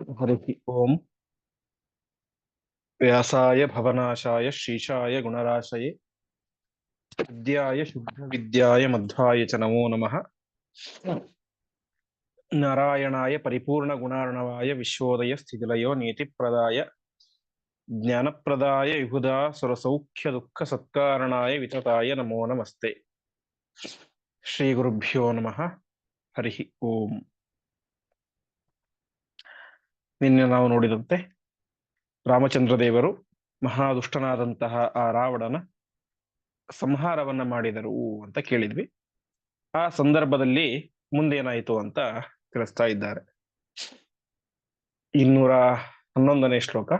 हरिः ओम्। व्यासाय भवनाशाय श्रीशाय गुणराशये विद्याय शुद्धविद्याय मध्वाय च नमो नमः। नारायणाय परिपूर्णगुणार्णवाय विश्वोदय स्थितिलयो नीतिप्रदाय ज्ञानप्रदाय विबुधा सुरसौख्यदुःखसत्कारणाय वितताय नमो नमस्ते। ಶ್ರೀಗುರುಭ್ಯೋ ನಮಃ. ಹರಿ ಓಂ. ನಿನ್ನೆ ನಾವು ನೋಡಿದಂತೆ ರಾಮಚಂದ್ರ ದೇವರು ಮಹಾದುಷ್ಟನಾದಂತಹ ಆ ರಾವಣನ ಸಂಹಾರವನ್ನ ಮಾಡಿದರು ಅಂತ ಕೇಳಿದ್ವಿ. ಆ ಸಂದರ್ಭದಲ್ಲಿ ಮುಂದೇನಾಯಿತು ಅಂತ ತಿಳಿಸ್ತಾ ಇದ್ದಾರೆ. 211ನೇ ಶ್ಲೋಕ.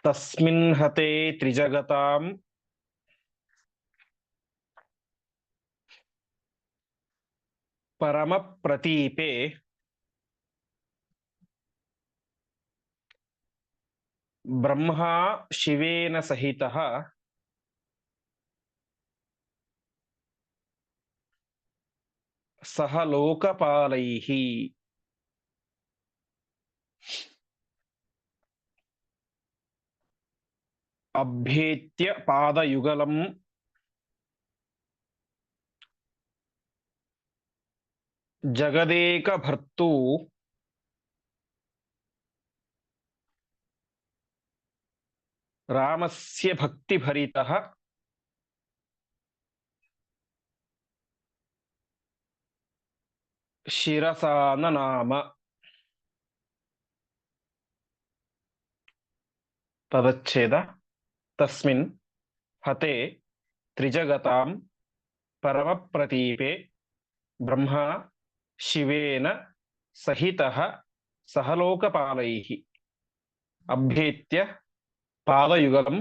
ತಸ್ಮಿನ್ ಹತೆ ತ್ರಿಜಗತಾಂ ಪರಮ ಪ್ರತೀಪೆ ಬ್ರಹ್ಮ ಶಿವೇನ ಸಹಿತಃ ಸಹ ಲೋಕಪಾಲೈಃ. ಅಭ್ಯೇತ್ಯ ಪಾದಯುಗಲಂ ಜಗದೇಕ ಭರ್ತು ರಾಮಸ್ಯ ಭಕ್ತಿಭರಿತಃ ಶಿರಸಾನ ನಾಮ. ಪದಚ್ಛೇದ. ತಸ್ಮಿನ್ ಹತೆ ತ್ರಿಜಗತಾಂ ಪರಮ ಪ್ರತೀಪೆ ಬ್ರಹ್ಮ ಶಿವೇನ ಸಹಿತಃ ಸಹಲೋಕಪಾಲೈಃ ಅಭ್ಯೇತ್ಯ ಪಾದಯುಗಲಂ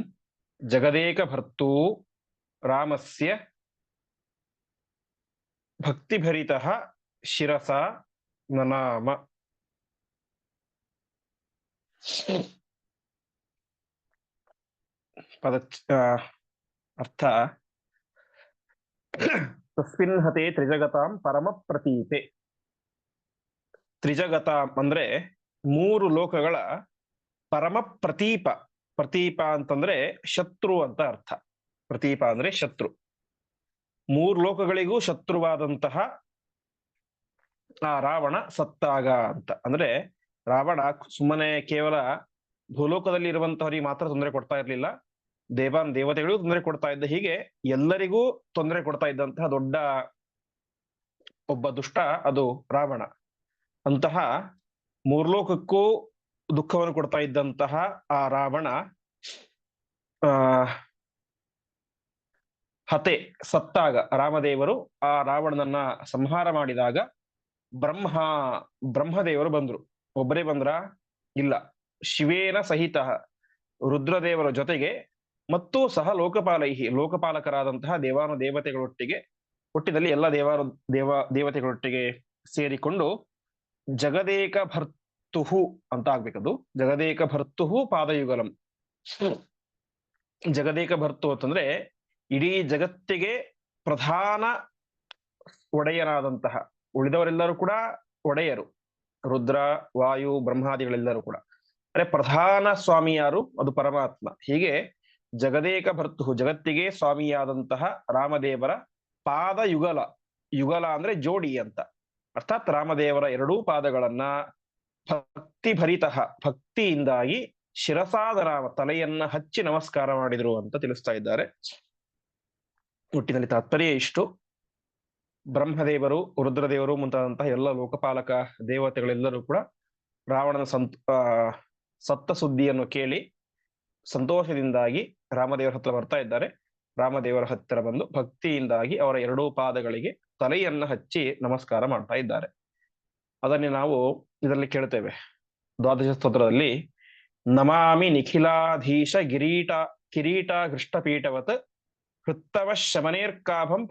ಜಗದೇಕ ಭರ್ತೂ ರಾಮಸ್ಯ ಭಕ್ತಿಭರಿತಃ ಶಿರಸ ನನಾಮ. ಪದ ಅರ್ಥ. ತಸ್ಮಿನ್ ಹತೆ ತ್ರಿಜಗತಾಂ ಪರಮ ಪ್ರತೀಪೆ. ತ್ರಿಜಗತಾಂ ಅಂದ್ರೆ 3 ಲೋಕಗಳ ಪರಮ ಪ್ರತೀಪ. ಪ್ರತೀಪ ಅಂತಂದ್ರೆ ಶತ್ರು ಅಂತ ಅರ್ಥ. ಪ್ರತೀಪ ಅಂದ್ರೆ ಶತ್ರು. 3 ಲೋಕಗಳಿಗೂ ಶತ್ರುವಾದಂತಹ ಆ ರಾವಣ ಸತ್ತಾಗ ಅಂತ. ಅಂದ್ರೆ ರಾವಣ ಸುಮ್ಮನೆ ಕೇವಲ ಭೂಲೋಕದಲ್ಲಿ ಇರುವಂತವರಿಗೆ ಮಾತ್ರ ತೊಂದರೆ ಕೊಡ್ತಾ ಇರ್ಲಿಲ್ಲ, ದೇವತೆಗಳಿಗೂ ತೊಂದರೆ ಕೊಡ್ತಾ ಇದ್ದ. ಹೀಗೆ ಎಲ್ಲರಿಗೂ ತೊಂದರೆ ಕೊಡ್ತಾ ಇದ್ದಂತಹ ದೊಡ್ಡ ಒಬ್ಬ ದುಷ್ಟ ಅದು ರಾವಣ. ಅಂತಹ 3 ಲೋಕಕ್ಕೂ ದುಃಖವನ್ನು ಕೊಡ್ತಾ ಇದ್ದಂತಹ ಆ ರಾವಣ ಹತೆ ಸತ್ತಾಗ ರಾಮದೇವರು ಆ ರಾವಣನನ್ನ ಸಂಹಾರ ಮಾಡಿದಾಗ ಬ್ರಹ್ಮದೇವರು ಬಂದ್ರು. ಒಬ್ಬರೇ ಬಂದ್ರ? ಇಲ್ಲ, ಶಿವೇನ ಸಹಿತ ರುದ್ರದೇವರ ಜೊತೆಗೆ ಮತ್ತು ಸಹ ಲೋಕಪಾಲೈಹಿ ಲೋಕಪಾಲಕರಾದಂತಹ ದೇವಾನುದೇವತೆಗಳೊಟ್ಟಿಗೆ, ಹುಟ್ಟಿದಲ್ಲಿ ಎಲ್ಲ ದೇವತೆಗಳೊಟ್ಟಿಗೆ ಸೇರಿಕೊಂಡು ಜಗದೇಕ ಭರ್ತುಹು ಅಂತ ಆಗ್ಬೇಕದು. ಜಗದೇಕ ಭರ್ತುಹು ಪಾದಯುಗಲಂ. ಜಗದೇಕ ಭರ್ತು ಅಂತಂದ್ರೆ ಇಡೀ ಜಗತ್ತಿಗೆ ಪ್ರಧಾನ ಒಡೆಯನಾದಂತಹ, ಉಳಿದವರೆಲ್ಲರೂ ಕೂಡ ಒಡೆಯರು, ರುದ್ರ ವಾಯು ಬ್ರಹ್ಮಾದಿಗಳೆಲ್ಲರೂ ಕೂಡ. ಅಂದ್ರೆ ಪ್ರಧಾನ ಸ್ವಾಮಿ ಯಾರು? ಅದು ಪರಮಾತ್ಮ. ಹೀಗೆ ಜಗದೇಕ ಭರ್ತು ಜಗತ್ತಿಗೆ ಸ್ವಾಮಿಯಾದಂತಹ ರಾಮದೇವರ ಪಾದಯುಗಲ. ಯುಗಲ ಅಂದ್ರೆ ಜೋಡಿ ಅಂತ. ಅರ್ಥಾತ್ ರಾಮದೇವರ 2 ಪಾದಗಳನ್ನ ಭಕ್ತಿಭರಿತ ಭಕ್ತಿಯಿಂದಾಗಿ ಶಿರಸಾದ ರಾಮ ತಲೆಯನ್ನ ಹಚ್ಚಿ ನಮಸ್ಕಾರ ಮಾಡಿದ್ರು ಅಂತ ತಿಳಿಸ್ತಾ ಇದ್ದಾರೆ. ಒಟ್ಟಿನಲ್ಲಿ ತಾತ್ಪರ್ಯ ಇಷ್ಟು. ಬ್ರಹ್ಮದೇವರು, ರುದ್ರದೇವರು ಮುಂತಾದಂತಹ ಎಲ್ಲ ಲೋಕಪಾಲಕ ದೇವತೆಗಳೆಲ್ಲರೂ ಕೂಡ ರಾವಣನ ಸತ್ತ ಸುದ್ದಿಯನ್ನು ಕೇಳಿ ಸಂತೋಷದಿಂದಾಗಿ ರಾಮದೇವರ ಹತ್ರ ಬರ್ತಾ ಇದ್ದಾರೆ. ರಾಮದೇವರ ಹತ್ತಿರ ಬಂದು ಭಕ್ತಿಯಿಂದಾಗಿ ಅವರ 2 ಪಾದಗಳಿಗೆ ತಲೆಯನ್ನ ಹಚ್ಚಿ ನಮಸ್ಕಾರ ಮಾಡ್ತಾ ಇದ್ದಾರೆ. ಅದನ್ನೇ ನಾವು ಇದರಲ್ಲಿ ಕೇಳ್ತೇವೆ. ದ್ವಾದಶ ಸ್ತೋತ್ರದಲ್ಲಿ ನಮಾಮಿ ನಿಖಿಲಾಧೀಶ ಕಿರೀಟ ಹೃಷ್ಟಪೀಠವತ್ ಹೃತ್ತವ ಶಮನೇರ್ಕಾಭಂ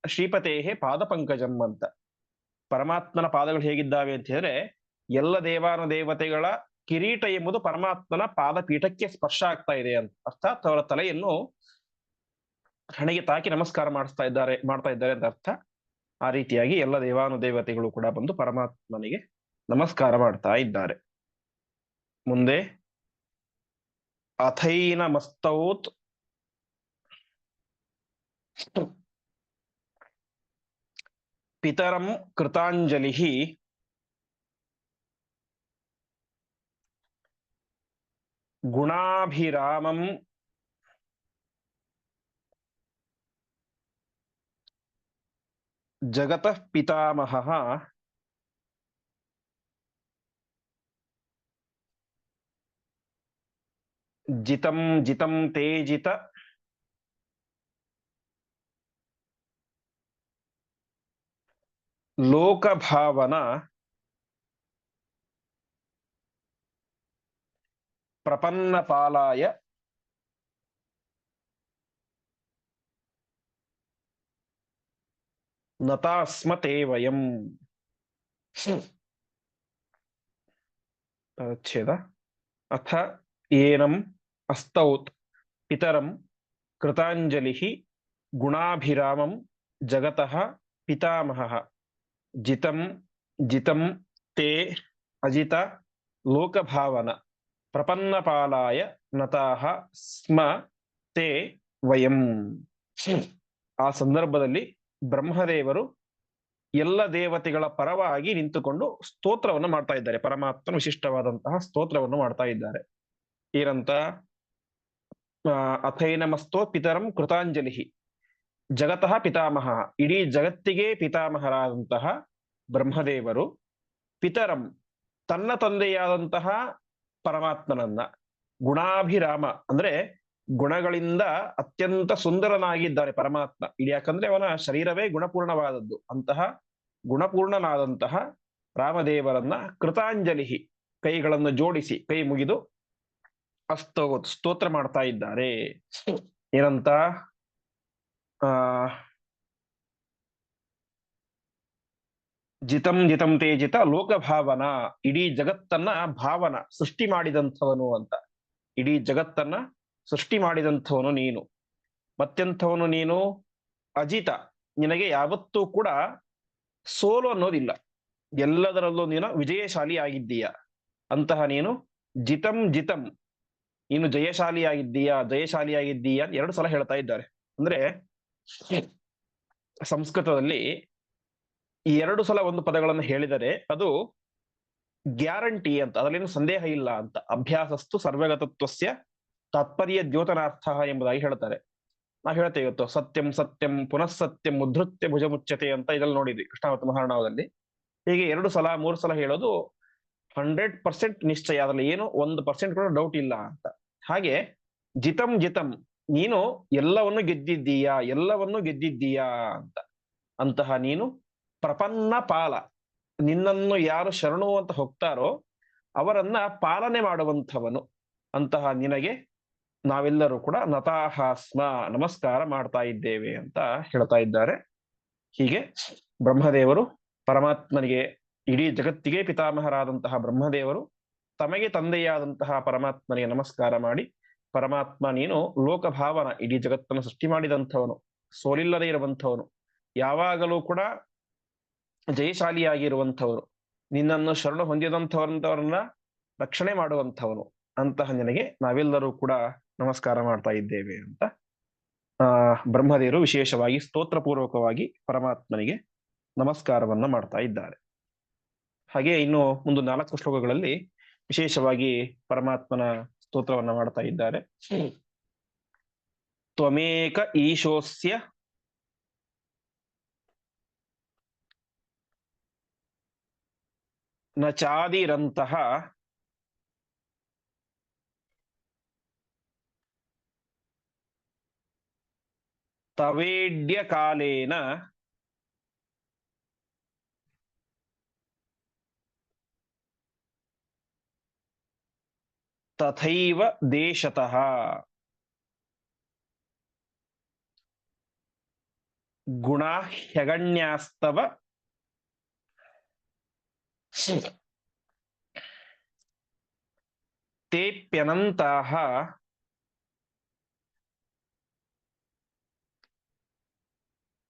ಶ್ರೀಪತೇಹೇ ಪಾದ ಪಂಕಜಂ ಅಂತ. ಪರಮಾತ್ಮನ ಪಾದಗಳು ಹೇಗಿದ್ದಾವೆ ಅಂತ ಹೇಳಿದ್ರೆ, ಎಲ್ಲ ದೇವಾನುದೇವತೆಗಳ ಕಿರೀಟ ಎಂಬುದು ಪರಮಾತ್ಮನ ಪಾದಪೀಠಕ್ಕೆ ಸ್ಪರ್ಶ ಆಗ್ತಾ ಇದೆ ಅಂತ. ಅರ್ಥಾತ್ ಅವರ ತಲೆಯನ್ನು ಹಣೆಗೆ ತಾಕಿ ನಮಸ್ಕಾರ ಮಾಡ್ತಾ ಇದ್ದಾರೆ ಅಂತ ಅರ್ಥ. ಆ ರೀತಿಯಾಗಿ ಎಲ್ಲ ದೇವಾನುದೇವತೆಗಳು ಕೂಡ ಬಂದು ಪರಮಾತ್ಮನಿಗೆ ನಮಸ್ಕಾರ ಮಾಡ್ತಾ ಇದ್ದಾರೆ. ಮುಂದೆ ಅಥೈನ ಮಸ್ತೌತ್ ಪಿತರಂ ಕೃತಾಂಜಲಿ ಗುಣಾಭಿರಾಮಂ ಜಗತಃ ಪಿತಾಮಹಃ ಜಿತಂ ಜಿತಂ ತೇಜಿತ ಲೋಕಭಾವನ ಪ್ರಪನ್ನಪಾಲಾಯ ನತಾಸ್ಮತೆ ವಯಂ. ಛೇದ ಅಥ ಏನಂ ಅಸ್ತೌತ್ ಪಿತರಂ ಕೃತಾಂಜಲಿ ಗುಣಾಭಿರಾಮಂ ಜಗತಃ ಪಿತಾಮಹಃ ಜಿತಂ ಜಿತಂ ತೇ ಅಜಿತ ಲೋಕಭಾವನ ಪ್ರಪನ್ನಪಾಲಾಯ ನತಾಹ ಸ್ಮ ತೇ ವಯಂ. ಆ ಸಂದರ್ಭದಲ್ಲಿ ಬ್ರಹ್ಮದೇವರು ಎಲ್ಲ ದೇವತೆಗಳ ಪರವಾಗಿ ನಿಂತುಕೊಂಡು ಸ್ತೋತ್ರವನ್ನು ಮಾಡ್ತಾ ಇದ್ದಾರೆ. ಪರಮಾತ್ಮನ ವಿಶಿಷ್ಟವಾದಂತಹ ಸ್ತೋತ್ರವನ್ನು ಮಾಡ್ತಾ ಇದ್ದಾರೆ. ಏನಂತ? ಅಥೈನಮಸ್ತೋ ಪಿತರಂ ಕೃತಾಂಜಲಿ ಜಗತಃ ಪಿತಾಮಹ, ಇಡೀ ಜಗತ್ತಿಗೆ ಪಿತಾಮಹರಾದಂತಹ ಬ್ರಹ್ಮದೇವರು ಪಿತರಂ ತನ್ನ ತಂದೆಯಾದಂತಹ ಪರಮಾತ್ಮನನ್ನ ಗುಣಾಭಿರಾಮ ಅಂದ್ರೆ ಗುಣಗಳಿಂದ ಅತ್ಯಂತ ಸುಂದರನಾಗಿದ್ದಾನೆ ಪರಮಾತ್ಮ. ಇಡೀ ಯಾಕಂದ್ರೆ ಅವನ ಶರೀರವೇ ಗುಣಪೂರ್ಣವಾದದ್ದು. ಅಂತಹ ಗುಣಪೂರ್ಣನಾದಂತಹ ರಾಮದೇವರನ್ನ ಕೃತಾಂಜಲಿ ಕೈಗಳನ್ನು ಜೋಡಿಸಿ ಕೈ ಮುಗಿದು ಸ್ತೋತ್ರ ಮಾಡ್ತಾ ಇದ್ದಾರೆ. ಏನಂತ? ಜಿತಂ ಜಿತಂ ತೇಜಿತ ಲೋಕಭಾವನ, ಇಡೀ ಜಗತ್ತನ್ನ ಭಾವನ ಸೃಷ್ಟಿ ಮಾಡಿದಂಥವನು ಅಂತ. ಇಡೀ ಜಗತ್ತನ್ನ ಸೃಷ್ಟಿ ಮಾಡಿದಂಥವನು ನೀನು. ಮತ್ತೆಂಥವನು ನೀನು? ಅಜಿತ, ನಿನಗೆ ಯಾವತ್ತೂ ಕೂಡ ಸೋಲು ಅನ್ನೋದಿಲ್ಲ, ಎಲ್ಲದರಲ್ಲೂ ನೀನು ವಿಜಯಶಾಲಿ ಆಗಿದ್ದೀಯ. ಅಂತಹ ನೀನು ಜಿತಂ ಜಿತಂ, ನೀನು ಜಯಶಾಲಿಯಾಗಿದ್ದೀಯಾ ಜಯಶಾಲಿಯಾಗಿದ್ದೀಯಾ ಅಂತ 2 ಸಲ ಹೇಳ್ತಾ ಇದ್ದಾರೆ. ಅಂದ್ರೆ ಸಂಸ್ಕೃತದಲ್ಲಿ ಈ 2 ಸಲ ಒಂದು ಪದಗಳನ್ನು ಹೇಳಿದರೆ ಅದು ಗ್ಯಾರಂಟಿ ಅಂತ, ಅದರಲ್ಲೇನು ಸಂದೇಹ ಇಲ್ಲ ಅಂತ. ಅಭ್ಯಾಸಸ್ತು ಸರ್ವಗತತ್ವಸ್ಯ ತಾತ್ಪರ್ಯ ದ್ಯೋತನಾರ್ಥ ಎಂಬುದಾಗಿ ಹೇಳ್ತಾರೆ. ನಾವು ಹೇಳ್ತೇವೆ ಇವತ್ತು ಸತ್ಯಂ ಸತ್ಯಂ ಪುನಃ ಸತ್ಯಂ ಉದ್ಧತ್ಯ ಭುಜ ಮುಚ್ಚತೆ ಅಂತ ಇದರಲ್ಲಿ ನೋಡಿದ್ವಿ ಕೃಷ್ಣಾವತ ಮಹಾರಾಣವದಲ್ಲಿ. ಹೀಗೆ 2 ಸಲ 3 ಸಲ ಹೇಳೋದು 100% ನಿಶ್ಚಯ, ಅದರಲ್ಲಿ ಏನು 1% ಕೂಡ ಡೌಟ್ ಇಲ್ಲ ಅಂತ. ಹಾಗೆ ಜಿತಂ ಜಿತಂ, ನೀನು ಎಲ್ಲವನ್ನು ಗೆದ್ದಿದ್ದೀಯಾ ಎಲ್ಲವನ್ನು ಗೆದ್ದಿದ್ದೀಯಾ ಅಂತ. ಅಂತಹ ನೀನು ಪ್ರಪನ್ನ ಪಾಲ, ನಿನ್ನನ್ನು ಯಾರು ಶರಣು ಅಂತ ಹೋಗ್ತಾರೋ ಅವರನ್ನ ಪಾಲನೆ ಮಾಡುವಂಥವನು. ಅಂತಹ ನಿನಗೆ ನಾವೆಲ್ಲರೂ ಕೂಡ ನತಾಹ ಸ್ಮ, ನಮಸ್ಕಾರ ಮಾಡ್ತಾ ಇದ್ದೇವೆ ಅಂತ ಹೇಳ್ತಾ ಇದ್ದಾರೆ. ಹೀಗೆ ಬ್ರಹ್ಮದೇವರು ಪರಮಾತ್ಮನಿಗೆ, ಇಡೀ ಜಗತ್ತಿಗೆ ಪಿತಾಮಹರಾದಂತಹ ಬ್ರಹ್ಮದೇವರು ತಮಗೆ ತಂದೆಯಾದಂತಹ ಪರಮಾತ್ಮನಿಗೆ ನಮಸ್ಕಾರ ಮಾಡಿ, ಪರಮಾತ್ಮ ನೀನು ಲೋಕಭಾವನ, ಇಡೀ ಜಗತ್ತನ್ನು ಸೃಷ್ಟಿ ಮಾಡಿದಂಥವನು, ಸೋಲಿಲ್ಲದೆ ಇರುವಂಥವನು, ಯಾವಾಗಲೂ ಕೂಡ ಜಯಶಾಲಿಯಾಗಿರುವಂಥವನು, ನಿನ್ನನ್ನು ಶರಣು ಹೊಂದಿದಂಥವರಂತವರನ್ನ ರಕ್ಷಣೆ ಮಾಡುವಂಥವನು. ಅಂತಹ ನಿನಗೆ ನಾವೆಲ್ಲರೂ ಕೂಡ ನಮಸ್ಕಾರ ಮಾಡ್ತಾ ಇದ್ದೇವೆ ಅಂತ ಬ್ರಹ್ಮದೇವರು ವಿಶೇಷವಾಗಿ ಸ್ತೋತ್ರಪೂರ್ವಕವಾಗಿ ಪರಮಾತ್ಮನಿಗೆ ನಮಸ್ಕಾರವನ್ನ ಮಾಡ್ತಾ ಇದ್ದಾರೆ. ಹಾಗೆ ಇನ್ನು ಒಂದು 4 ಶ್ಲೋಕಗಳಲ್ಲಿ ವಿಶೇಷವಾಗಿ ಪರಮಾತ್ಮನ ಸ್ತೋತ್ರವನ್ನ ಮಾಡ್ತಾ ಇದ್ದಾರೆ. ತ್ವಮೇಕ ಈಶೋಸ್ಯ ನ ಚಾದಿರಂತಹ ತವೇಡ್ಯ ಕಾಲೇನ ತಥೈವ ದೇಶತಃ ಗುಣಾ ಹ್ಯಗಣ್ಯಾಸ್ತವ ತೇಪ್ಯನಂತಾಹ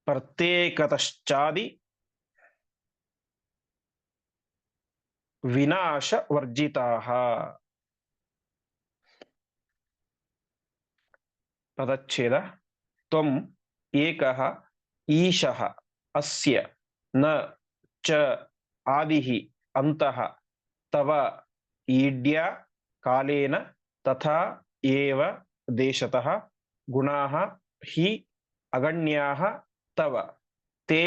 ಪ್ರತ್ಯೇಕತಶ್ಚಾದಿ ವಿನಾಶ ವರ್ಜಿತಾಃ. ಪದಚ್ಛೇದ. ತ್ವಂ ಏಕಃ ಈಶಃ ಅಸ್ಯ ನ ಚ ಆದಿಃ ಅಂತಃ ತವ ಈಡ್ಯ ಕಾಲೇನ ತಥಾ ಏವ ದೇಶತಃ ಗುಣಾಃ ಹಿ ಅಗಣ್ಯಾಃ ತವ ತೇ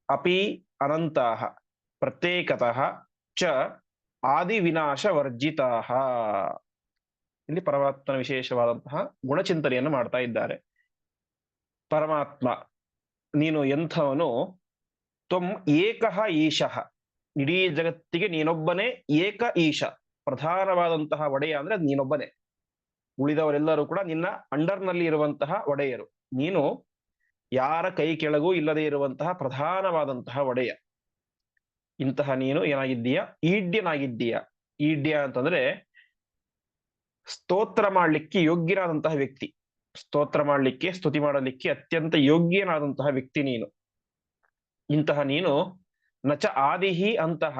ಅಪಿ ಅನಂತಾಃ ಪ್ರತ್ಯೇಕತಃ ಚ ಆದಿ ವಿನಾಶ ವರ್ಜಿತಾಃ. ಇಲ್ಲಿ ಪರಮಾತ್ಮನ ವಿಶೇಷವಾದಂತಹ ಗುಣಚಿಂತನೆಯನ್ನು ಮಾಡ್ತಾ ಇದ್ದಾರೆ. ಪರಮಾತ್ಮ ನೀನು ಎಂಥವನು? ತ್ವಂ ಏಕಃ ಈಶಃ, ಇಡೀ ಜಗತ್ತಿಗೆ ನೀನೊಬ್ಬನೇ ಏಕ ಈಶ, ಪ್ರಧಾನವಾದಂತಹ ಒಡೆಯ ಅಂದ್ರೆ ಅದು ನೀನೊಬ್ಬನೇ. ಉಳಿದವರೆಲ್ಲರೂ ಕೂಡ ನಿನ್ನ ಅಂಡರ್ನಲ್ಲಿ ಇರುವಂತಹ ಒಡೆಯರು. ನೀನು ಯಾರ ಕೈ ಕೆಳಗೂ ಇಲ್ಲದೆ ಇರುವಂತಹ ಪ್ರಧಾನವಾದಂತಹ ಒಡೆಯ. ಇಂತಹ ನೀನು ಏನಾಗಿದ್ದೀಯ? ಈಡ್ಯನಾಗಿದ್ದೀಯ. ಈಡ್ಯ ಅಂತಂದ್ರೆ ಸ್ತೋತ್ರ ಮಾಡಲಿಕ್ಕೆ ಯೋಗ್ಯನಾದಂತಹ ವ್ಯಕ್ತಿ. ಸ್ತೋತ್ರ ಮಾಡಲಿಕ್ಕೆ, ಸ್ತುತಿ ಮಾಡಲಿಕ್ಕೆ ಅತ್ಯಂತ ಯೋಗ್ಯನಾದಂತಹ ವ್ಯಕ್ತಿ ನೀನು. ಇಂತಹ ನೀನು ನಚ ಆದಿಹಿ ಅಂತಹ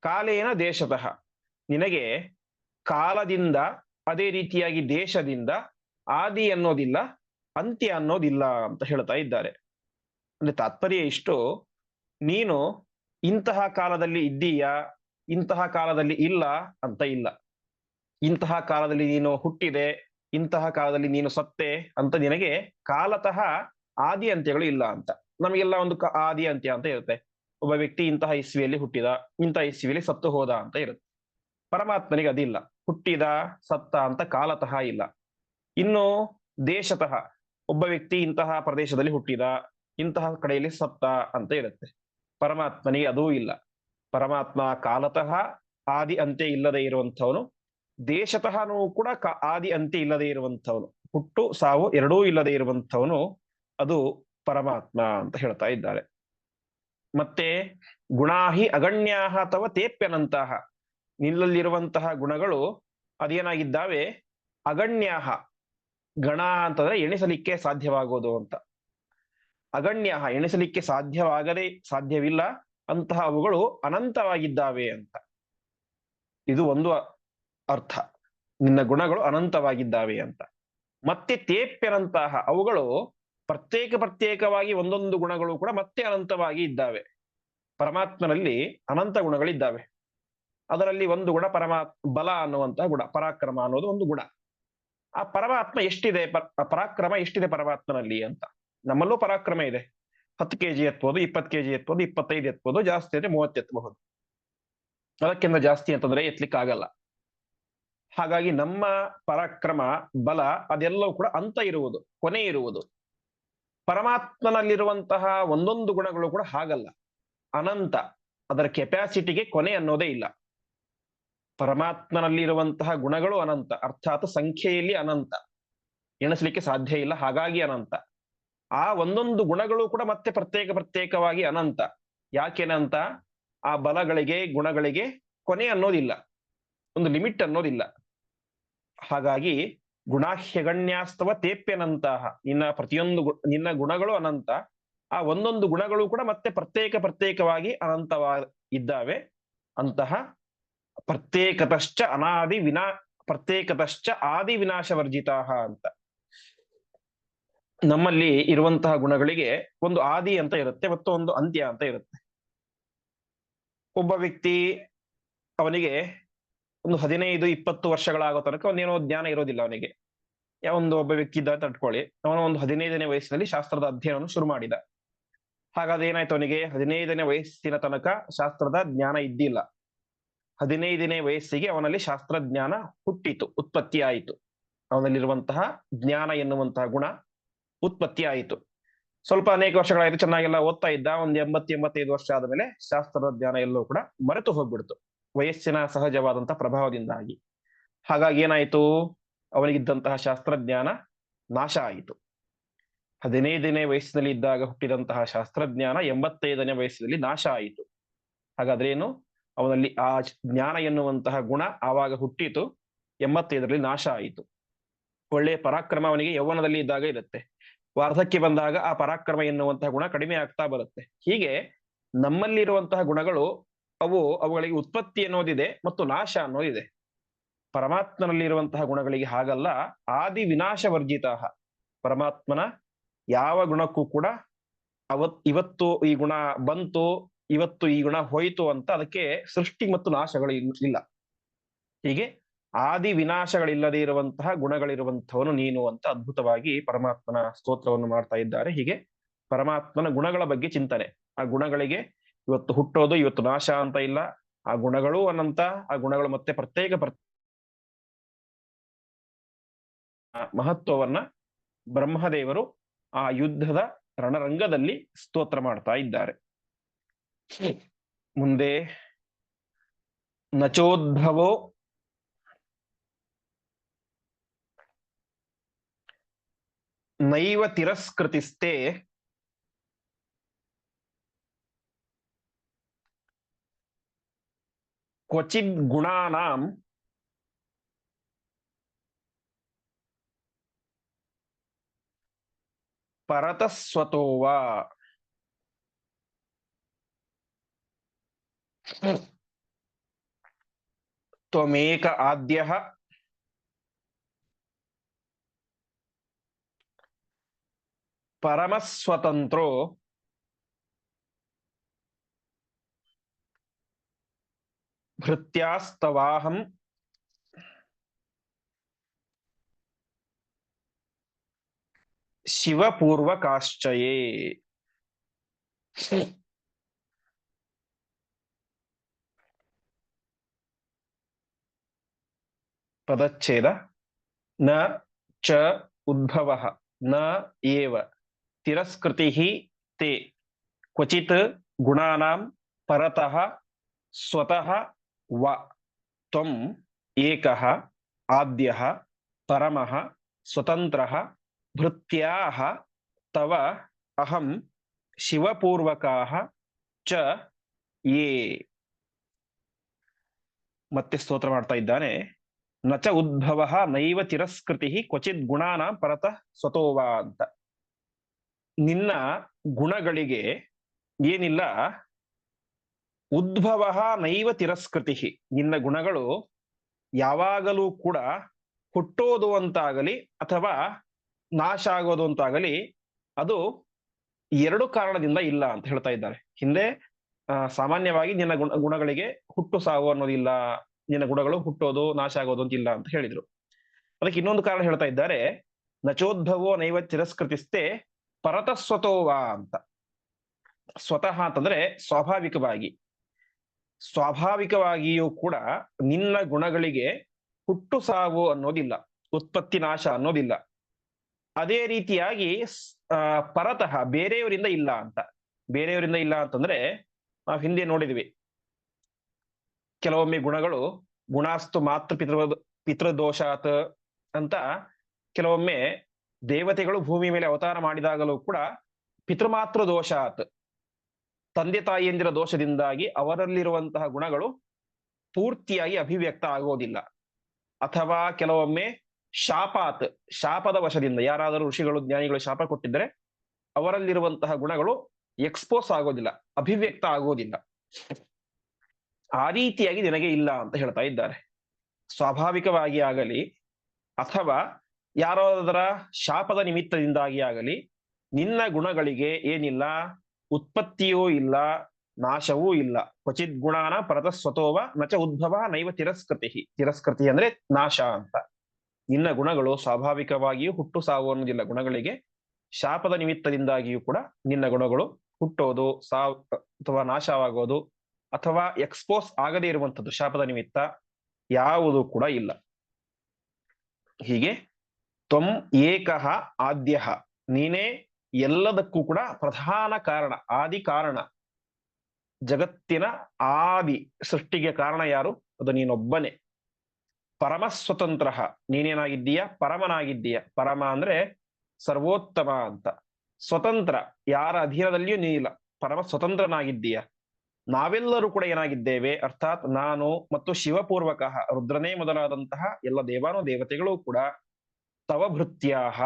ಕಾಲೇನ ದೇಶತಃ, ನಿನಗೆ ಕಾಲದಿಂದ ಅದೇ ರೀತಿಯಾಗಿ ದೇಶದಿಂದ ಆದಿ ಅನ್ನೋದಿಲ್ಲ, ಅಂತ್ಯ ಅನ್ನೋದಿಲ್ಲ ಅಂತ ಹೇಳ್ತಾ ಇದ್ದಾರೆ. ಅಂದ್ರೆ ತಾತ್ಪರ್ಯ ಇಷ್ಟು, ನೀನು ಇಂತಹ ಕಾಲದಲ್ಲಿ ಇದ್ದೀಯಾ, ಇಂತಹ ಕಾಲದಲ್ಲಿ ಇಲ್ಲ ಅಂತ ಇಲ್ಲ. ಇಂತಹ ಕಾಲದಲ್ಲಿ ನೀನು ಹುಟ್ಟಿದೆ, ಇಂತಹ ಕಾಲದಲ್ಲಿ ನೀನು ಸತ್ತೆ ಅಂತ ನಿನಗೆ ಕಾಲತಃ ಆದಿ ಅಂತ್ಯಗಳು ಇಲ್ಲ ಅಂತ. ನಮಗೆಲ್ಲ ಒಂದು ಆದಿ ಅಂತ್ಯ ಅಂತ ಇರುತ್ತೆ. ಒಬ್ಬ ವ್ಯಕ್ತಿ ಇಂತಹ ಇಸ್ವಿಯಲ್ಲಿ ಹುಟ್ಟಿದ, ಇಂತಹ ಇಸ್ವಿಯಲ್ಲಿ ಸತ್ತು ಹೋದ ಅಂತ ಇರುತ್ತೆ. ಪರಮಾತ್ಮನಿಗೆ ಅದಿಲ್ಲ. ಹುಟ್ಟಿದ, ಸತ್ತ ಅಂತ ಕಾಲತಃ ಇಲ್ಲ. ಇನ್ನು ದೇಶತಃ, ಒಬ್ಬ ವ್ಯಕ್ತಿ ಇಂತಹ ಪ್ರದೇಶದಲ್ಲಿ ಹುಟ್ಟಿದ, ಇಂತಹ ಕಡೆಯಲ್ಲಿ ಸತ್ತ ಅಂತ ಇರುತ್ತೆ. ಪರಮಾತ್ಮನಿಗೆ ಅದೂ ಇಲ್ಲ. ಪರಮಾತ್ಮ ಕಾಲತಃ ಆದಿ ಅಂತ್ಯ ಇಲ್ಲದೆ ಇರುವಂಥವನು, ದೇಶತಃನೂ ಕೂಡ ಆದಿ ಅಂತ್ಯ ಇಲ್ಲದೆ ಇರುವಂಥವನು, ಹುಟ್ಟು ಸಾವು ಎರಡೂ ಇಲ್ಲದೆ ಇರುವಂಥವನು, ಅದು ಪರಮಾತ್ಮ ಅಂತ ಹೇಳ್ತಾ ಇದ್ದಾರೆ. ಮತ್ತೆ ಗುಣಾಹಿ ಅಗಣ್ಯಾಹ ಅಥವಾ ತೇಪ್ಯನಂತಹ, ನಿಲ್ಲಲ್ಲಿರುವಂತಹ ಗುಣಗಳು ಅದೇನಾಗಿದ್ದಾವೆ? ಅಗಣ್ಯಾಹ. ಗಣ ಅಂತಂದ್ರೆ ಎಣಿಸಲಿಕ್ಕೆ ಸಾಧ್ಯವಾಗೋದು ಅಂತ. ಅಗಣ್ಯಾಹ ಎಣಿಸಲಿಕ್ಕೆ ಸಾಧ್ಯವಿಲ್ಲ ಅಂತಹ ಅವುಗಳು ಅನಂತವಾಗಿದ್ದಾವೆ ಅಂತ. ಇದು ಒಂದು ಅರ್ಥ, ನಿನ್ನ ಗುಣಗಳು ಅನಂತವಾಗಿದ್ದಾವೆ ಅಂತ. ಮತ್ತೆ ತೇಪ್ಯನಂತಹ, ಅವುಗಳು ಪ್ರತ್ಯೇಕವಾಗಿ ಒಂದೊಂದು ಗುಣಗಳು ಕೂಡ ಮತ್ತೆ ಅನಂತವಾಗಿ ಇದ್ದಾವೆ. ಪರಮಾತ್ಮನಲ್ಲಿ ಅನಂತ ಗುಣಗಳಿದ್ದಾವೆ. ಅದರಲ್ಲಿ ಒಂದು ಗುಣ ಬಲ ಅನ್ನುವಂತಹ ಗುಣ, ಪರಾಕ್ರಮ ಅನ್ನೋದು ಒಂದು ಗುಣ. ಆ ಪರಮಾತ್ಮ ಎಷ್ಟಿದೆ, ಪರಾಕ್ರಮ ಎಷ್ಟಿದೆ ಪರಮಾತ್ಮನಲ್ಲಿ ಅಂತ. ನಮ್ಮಲ್ಲೂ ಪರಾಕ್ರಮ ಇದೆ. 10 kg ಎತ್ಬೋದು, 20 kg ಎತ್ಬೋದು, 25 ಎತ್ಬೋದು, ಜಾಸ್ತಿ ಅಂದ್ರೆ 30 ಎತ್ತಬಹುದು. ಅದಕ್ಕಿಂತ ಜಾಸ್ತಿ ಅಂತಂದ್ರೆ ಎತ್ತಲಿಕ್ಕಾಗಲ್ಲ. ಹಾಗಾಗಿ ನಮ್ಮ ಪರಾಕ್ರಮ, ಬಲ ಅದೆಲ್ಲವೂ ಕೂಡ ಅಂತ ಇರುವುದು, ಕೊನೆ ಇರುವುದು. ಪರಮಾತ್ಮನಲ್ಲಿರುವಂತಹ ಒಂದೊಂದು ಗುಣಗಳು ಕೂಡ ಹಾಗಲ್ಲ, ಅನಂತ. ಅದರ ಕೆಪಾಸಿಟಿಗೆ ಕೊನೆ ಅನ್ನೋದೇ ಇಲ್ಲ. ಪರಮಾತ್ಮನಲ್ಲಿರುವಂತಹ ಗುಣಗಳು ಅನಂತ, ಅರ್ಥಾತ್ ಸಂಖ್ಯೆಯಲ್ಲಿ ಅನಂತ, ಎಣಿಸಲಿಕ್ಕೆ ಸಾಧ್ಯ ಇಲ್ಲ, ಹಾಗಾಗಿ ಅನಂತ. ಆ ಒಂದೊಂದು ಗುಣಗಳು ಕೂಡ ಮತ್ತೆ ಪ್ರತ್ಯೇಕವಾಗಿ ಅನಂತ. ಯಾಕೆನಂತ? ಆ ಬಲಗಳಿಗೆ, ಗುಣಗಳಿಗೆ ಕೊನೆ ಅನ್ನೋದಿಲ್ಲ, ಒಂದು ಲಿಮಿಟ್ ಅನ್ನೋದಿಲ್ಲ. ಹಾಗಾಗಿ ಗುಣಾಹ್ಯಗಣ್ಯಾಸ್ತವ ತೇಪ್ಯನಂತಹ, ನಿನ್ನ ಗುಣಗಳು ಅನಂತ. ಆ ಒಂದೊಂದು ಗುಣಗಳು ಕೂಡ ಮತ್ತೆ ಪ್ರತ್ಯೇಕವಾಗಿ ಇದ್ದಾವೆ. ಅಂತಹ ಪ್ರತ್ಯೇಕತಶ್ಚ ಆದಿ ವಿನಾಶವರ್ಜಿತಾ ಅಂತ. ನಮ್ಮಲ್ಲಿ ಇರುವಂತಹ ಗುಣಗಳಿಗೆ ಒಂದು ಆದಿ ಅಂತ ಇರುತ್ತೆ ಮತ್ತು ಒಂದು ಅಂತ್ಯ ಅಂತ ಇರುತ್ತೆ. ಒಬ್ಬ ವ್ಯಕ್ತಿ, ಅವನಿಗೆ ಒಂದು 15-20 ವರ್ಷಗಳಾಗೋ ತನಕ ಒಂದೇನೋ ಜ್ಞಾನ ಇರೋದಿಲ್ಲ ಅವನಿಗೆ. ಒಬ್ಬ ವ್ಯಕ್ತಿ ಇದ್ದ ಅಂತ ಇಟ್ಕೊಳ್ಳಿ, ಅವನು ಒಂದು 15ನೇ ವಯಸ್ಸಿನಲ್ಲಿ ಶಾಸ್ತ್ರದ ಅಧ್ಯಯನವನ್ನು ಶುರು ಮಾಡಿದ. ಹಾಗಾದ್ರೆ ಏನಾಯ್ತು? ಅವನಿಗೆ 15ನೇ ವಯಸ್ಸಿನ ತನಕ ಶಾಸ್ತ್ರದ ಜ್ಞಾನ ಇದ್ದಿಲ್ಲ. 15ನೇ ವಯಸ್ಸಿಗೆ ಅವನಲ್ಲಿ ಶಾಸ್ತ್ರಜ್ಞಾನ ಹುಟ್ಟಿತು, ಉತ್ಪತ್ತಿ ಆಯಿತು. ಅವನಲ್ಲಿರುವಂತಹ ಜ್ಞಾನ ಎನ್ನುವಂತಹ ಗುಣ ಉತ್ಪತ್ತಿ ಆಯಿತು. ಸ್ವಲ್ಪ ಅನೇಕ ವರ್ಷಗಳಾಯ್ತು, ಚೆನ್ನಾಗೆಲ್ಲ ಓದ್ತಾ ಇದ್ದ. ಒಂದು 80-85 ವರ್ಷ ಆದಮೇಲೆ ಶಾಸ್ತ್ರದ ಜ್ಞಾನ ಎಲ್ಲವೂ ಕೂಡ ಮರೆತು ಹೋಗ್ಬಿಡ್ತು, ವಯಸ್ಸಿನ ಸಹಜವಾದಂತಹ ಪ್ರಭಾವದಿಂದಾಗಿ. ಹಾಗಾಗಿ ಏನಾಯ್ತು? ಅವನಿಗಿದ್ದಂತಹ ಶಾಸ್ತ್ರಜ್ಞಾನ ನಾಶ ಆಯಿತು. 15ನೇ ವಯಸ್ಸಿನಲ್ಲಿ ಇದ್ದಾಗ ಹುಟ್ಟಿದಂತಹ ಶಾಸ್ತ್ರಜ್ಞಾನ 85ನೇ ವಯಸ್ಸಿನಲ್ಲಿ ನಾಶ ಆಯಿತು. ಹಾಗಾದ್ರೆ ಏನು? ಅವನಲ್ಲಿ ಆ ಜ್ಞಾನ ಎನ್ನುವಂತಹ ಗುಣ ಆವಾಗ ಹುಟ್ಟಿತು, 85ರಲ್ಲಿ ನಾಶ ಆಯಿತು. ಒಳ್ಳೆಯ ಪರಾಕ್ರಮ ಅವನಿಗೆ ಯೌವನದಲ್ಲಿ ಇದ್ದಾಗ ಇರುತ್ತೆ. ವಾರ್ಧಕ್ಯ ಬಂದಾಗ ಆ ಪರಾಕ್ರಮ ಎನ್ನುವಂತಹ ಗುಣ ಕಡಿಮೆ ಆಗ್ತಾ ಬರುತ್ತೆ. ಹೀಗೆ ನಮ್ಮಲ್ಲಿರುವಂತಹ ಗುಣಗಳು ಅವುಗಳಿಗೆ ಉತ್ಪತ್ತಿ ಅನ್ನೋದಿದೆ ಮತ್ತು ನಾಶ ಅನ್ನೋದಿದೆ. ಪರಮಾತ್ಮನಲ್ಲಿರುವಂತಹ ಗುಣಗಳಿಗೆ ಹಾಗಲ್ಲ. ಆದಿ ವಿನಾಶ ವರ್ಜಿತ. ಪರಮಾತ್ಮನ ಯಾವ ಗುಣಕ್ಕೂ ಕೂಡ ಇವತ್ತು ಈ ಗುಣ ಬಂತು, ಇವತ್ತು ಈ ಗುಣ ಹೋಯಿತು ಅಂತ ಅದಕ್ಕೆ ಸೃಷ್ಟಿ ಮತ್ತು ನಾಶಗಳು ಇಲ್ಲ. ಹೀಗೆ ಆದಿ ವಿನಾಶಗಳಿಲ್ಲದೆ ಇರುವಂತಹ ಗುಣಗಳಿರುವಂತವನು ನೀನು ಅಂತ ಅದ್ಭುತವಾಗಿ ಪರಮಾತ್ಮನ ಸ್ತೋತ್ರವನ್ನು ಮಾಡ್ತಾ ಇದ್ದಾರೆ. ಹೀಗೆ ಪರಮಾತ್ಮನ ಗುಣಗಳ ಬಗ್ಗೆ ಚಿಂತನೆ. ಆ ಗುಣಗಳಿಗೆ ಇವತ್ತು ಹುಟ್ಟೋದು, ಇವತ್ತು ನಾಶ ಅಂತ ಇಲ್ಲ. ಆ ಗುಣಗಳು ಅನಂತ, ಆ ಗುಣಗಳು ಮತ್ತೆ ಪ್ರತ್ಯೇಕ ಮಹತ್ವವನ್ನ ಬ್ರಹ್ಮದೇವರು ಆ ಯುದ್ಧದ ರಣರಂಗದಲ್ಲಿ ಸ್ತೋತ್ರ ಮಾಡ್ತಾ ಇದ್ದಾರೆ. ಮುಂದೆ ನಚೋದ್ಭವೋ ನೈವ ತಿರಸ್ಕೃತಿಸ್ತೆ ಕ್ವಚಿದ್ ಗುಣಾನಾಂ ಪರತಸ್ವತೋವಾ. ತ್ವಮೇಕ ಆದ್ಯಃ ಪರಮಸ್ವತಂತ್ರೋ ಭೃತ್ಯಾಸ್ತವಾಹಂ ಶಿವಪೂರ್ವಕಾಶ್ಚಯೇ. ಪದಚ್ಛೇದ. ನ ಚ ಉದ್ಭವಃ ನ ಏವ ತಿರಸ್ಕೃತಿಃ ತೇ ಕ್ವಚಿತ್ ಗುಣಾನಾಂ ಪರತಃ ಸ್ವತಃ ವ ತ್ವಂ ಏಕಃ ಆದ್ಯಃ ಪರಮಃ ಸ್ವತಂತ್ರಃ ಭೃತ್ಯಾಃ ತವ ಅಹಂ ಶಿವಪೂರ್ವಕಾಃ ಚ ಯೇ. ಮತ್ತೆ ಸ್ತೋತ್ರ ಮಾಡ್ತಾ ಇದ್ದಾನೆ. ನಚ ಉದ್ಭವಃ ನೈವ ತಿರಸ್ಕೃತಿಃ ಕ್ವಚಿತ್ ಗುಣಾನಾಂ ಪರತಃ ಸ್ವತೋವಾ ಅಂತ. ನಿನ್ನ ಗುಣಗಳಿಗೆ ಏನಿಲ್ಲ ಉದ್ಭವ ನೈವ ತಿರಸ್ಕೃತಿ. ನಿನ್ನ ಗುಣಗಳು ಯಾವಾಗಲೂ ಕೂಡ ಹುಟ್ಟೋದು ಅಂತಾಗಲಿ ಅಥವಾ ನಾಶ ಆಗೋದು ಅಂತಾಗಲಿ ಅದು ಎರಡು ಕಾರಣದಿಂದ ಇಲ್ಲ ಅಂತ ಹೇಳ್ತಾ ಇದ್ದಾರೆ. ಹಿಂದೆ ಸಾಮಾನ್ಯವಾಗಿ ನಿನ್ನ ಗುಣಗಳಿಗೆ ಹುಟ್ಟು ಸಾವು ಅನ್ನೋದಿಲ್ಲ, ನಿನ್ನ ಗುಣಗಳು ಹುಟ್ಟೋದು ನಾಶ ಆಗೋದು ಅಂತ ಇಲ್ಲ ಅಂತ ಹೇಳಿದ್ರು. ಅದಕ್ಕೆ ಇನ್ನೊಂದು ಕಾರಣ ಹೇಳ್ತಾ ಇದ್ದಾರೆ. ನಚೋದ್ಭವೋ ನೈವ ತಿರಸ್ಕೃತಿಸ್ತೆ ಪರತಸ್ವತೋವಾ ಅಂತ. ಸ್ವತಃ ಅಂತಂದ್ರೆ ಸ್ವಾಭಾವಿಕವಾಗಿಯೂ ಕೂಡ ನಿನ್ನ ಗುಣಗಳಿಗೆ ಹುಟ್ಟು ಸಾವು ಅನ್ನೋದಿಲ್ಲ, ಉತ್ಪತ್ತಿ ನಾಶ ಅನ್ನೋದಿಲ್ಲ. ಅದೇ ರೀತಿಯಾಗಿ ಪರತಃ ಬೇರೆಯವರಿಂದ ಇಲ್ಲ ಅಂತ. ಬೇರೆಯವರಿಂದ ಇಲ್ಲ ಅಂತಂದ್ರೆ ನಾವು ಹಿಂದೆ ನೋಡಿದ್ವಿ, ಕೆಲವೊಮ್ಮೆ ಗುಣಗಳು ಗುಣಾಸ್ತು ಮಾತೃ ಪಿತೃದೋಷಾತ್ ಅಂತ ಕೆಲವೊಮ್ಮೆ ದೇವತೆಗಳು ಭೂಮಿ ಮೇಲೆ ಅವತಾರ ಮಾಡಿದಾಗಲೂ ಕೂಡ ಪಿತೃಮಾತೃ ದೋಷಾತ್, ತಂದೆ ತಾಯಿಯಂದಿರ ದೋಷದಿಂದಾಗಿ ಅವರಲ್ಲಿರುವಂತಹ ಗುಣಗಳು ಪೂರ್ತಿಯಾಗಿ ಅಭಿವ್ಯಕ್ತ ಆಗೋದಿಲ್ಲ. ಅಥವಾ ಕೆಲವೊಮ್ಮೆ ಶಾಪಾತ್, ಶಾಪದ ವಶದಿಂದ ಯಾರಾದರೂ ಋಷಿಗಳು ಜ್ಞಾನಿಗಳು ಶಾಪ ಕೊಟ್ಟಿದ್ದರೆ ಅವರಲ್ಲಿರುವಂತಹ ಗುಣಗಳು ಎಕ್ಸ್ಪೋಸ್ ಆಗೋದಿಲ್ಲ, ಅಭಿವ್ಯಕ್ತ ಆಗೋದಿಲ್ಲ. ಆ ರೀತಿಯಾಗಿ ನಿನಗೆ ಇಲ್ಲ ಅಂತ ಹೇಳ್ತಾ ಇದ್ದಾರೆ. ಸ್ವಾಭಾವಿಕವಾಗಿ ಆಗಲಿ ಅಥವಾ ಯಾರಾದರ ಶಾಪದ ನಿಮಿತ್ತದಿಂದಾಗಿ ಆಗಲಿ ನಿನ್ನ ಗುಣಗಳಿಗೆ ಏನಿಲ್ಲ, ಉತ್ಪತ್ತಿಯೂ ಇಲ್ಲ, ನಾಶವೂ ಇಲ್ಲ. ಕ್ವಚಿತ್ ಗುಣಾನ ಪರತಸ್ವತೋವ ನಚ ಉದ್ಭವ ನೈವ ತಿರಸ್ಕೃತಿ. ತಿರಸ್ಕೃತಿ ಅಂದ್ರೆ ನಾಶ ಅಂತ. ನಿನ್ನ ಗುಣಗಳು ಸ್ವಾಭಾವಿಕವಾಗಿಯೂ ಹುಟ್ಟು ಸಾವು ಅನ್ನೋದಿಲ್ಲ. ಗುಣಗಳಿಗೆ ಶಾಪದ ನಿಮಿತ್ತದಿಂದಾಗಿಯೂ ಕೂಡ ನಿನ್ನ ಗುಣಗಳು ಹುಟ್ಟೋದು, ಸಾವು ಅಥವಾ ನಾಶವಾಗೋದು ಅಥವಾ ಎಕ್ಸ್ಪೋಸ್ ಆಗದೇ ಇರುವಂಥದ್ದು ಶಾಪದ ನಿಮಿತ್ತ ಯಾವುದು ಕೂಡ ಇಲ್ಲ. ಹೀಗೆ ತ್ವಂ ಏಕಃ ಆದ್ಯಃ, ನೀನೇ ಎಲ್ಲದಕ್ಕೂ ಕೂಡ ಪ್ರಧಾನ ಕಾರಣ, ಆದಿ ಕಾರಣ. ಜಗತ್ತಿನ ಆದಿ ಸೃಷ್ಟಿಗೆ ಕಾರಣ ಯಾರು? ಅದು ನೀನೊಬ್ಬನೇ. ಪರಮ ಸ್ವತಂತ್ರ, ನೀನೇನಾಗಿದ್ದೀಯ? ಪರಮನಾಗಿದ್ದೀಯ. ಪರಮ ಅಂದ್ರೆ ಸರ್ವೋತ್ತಮ ಅಂತ. ಸ್ವತಂತ್ರ, ಯಾರ ಅಧೀನದಲ್ಲಿಯೂ ನೀನಿಲ್ಲ, ಪರಮ ಸ್ವತಂತ್ರನಾಗಿದ್ದೀಯ. ನಾವೆಲ್ಲರೂ ಕೂಡ ಏನಾಗಿದ್ದೇವೆ? ಅರ್ಥಾತ್ ನಾನು ಮತ್ತು ಶಿವಪೂರ್ವಕ ರುದ್ರನೇ ಮೊದಲಾದಂತಹ ಎಲ್ಲ ದೇವಾನು ದೇವತೆಗಳು ಕೂಡ ತವ ಭೃತ್ಯಾಹ,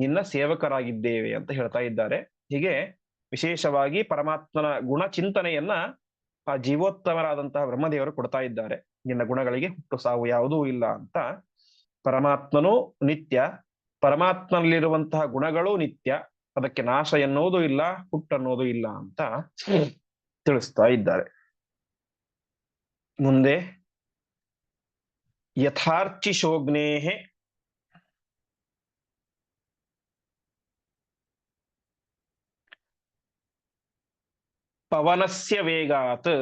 ನಿನ್ನ ಸೇವಕರಾಗಿದ್ದೇವೆ ಅಂತ ಹೇಳ್ತಾ ಇದ್ದಾರೆ. ಹೀಗೆ ವಿಶೇಷವಾಗಿ ಪರಮಾತ್ಮನ ಗುಣ ಚಿಂತನೆಯನ್ನ ಆ ಜೀವೋತ್ತಮರಾದಂತಹ ಬ್ರಹ್ಮದೇವರು ಕೊಡ್ತಾ ಇದ್ದಾರೆ. ನಿನ್ನ ಗುಣಗಳಿಗೆ ಹುಟ್ಟು ಸಾವು ಯಾವುದೂ ಇಲ್ಲ ಅಂತ. ಪರಮಾತ್ಮನೂ ನಿತ್ಯ, ಪರಮಾತ್ಮನಲ್ಲಿರುವಂತಹ ಗುಣಗಳೂ ನಿತ್ಯ, ಅದಕ್ಕೆ ನಾಶ ಎನ್ನುವುದು ಇಲ್ಲ, ಹುಟ್ಟನ್ನೋದು ಇಲ್ಲ ಅಂತ ತಿಳಿಸ್ತಾ ಇದ್ದಾರೆ. ಮುಂದೆ ಯಥಾರ್ಚಿಶೋಗ್ನೇಃ ಪವನಸ್ಯ ವೇಗಾತ್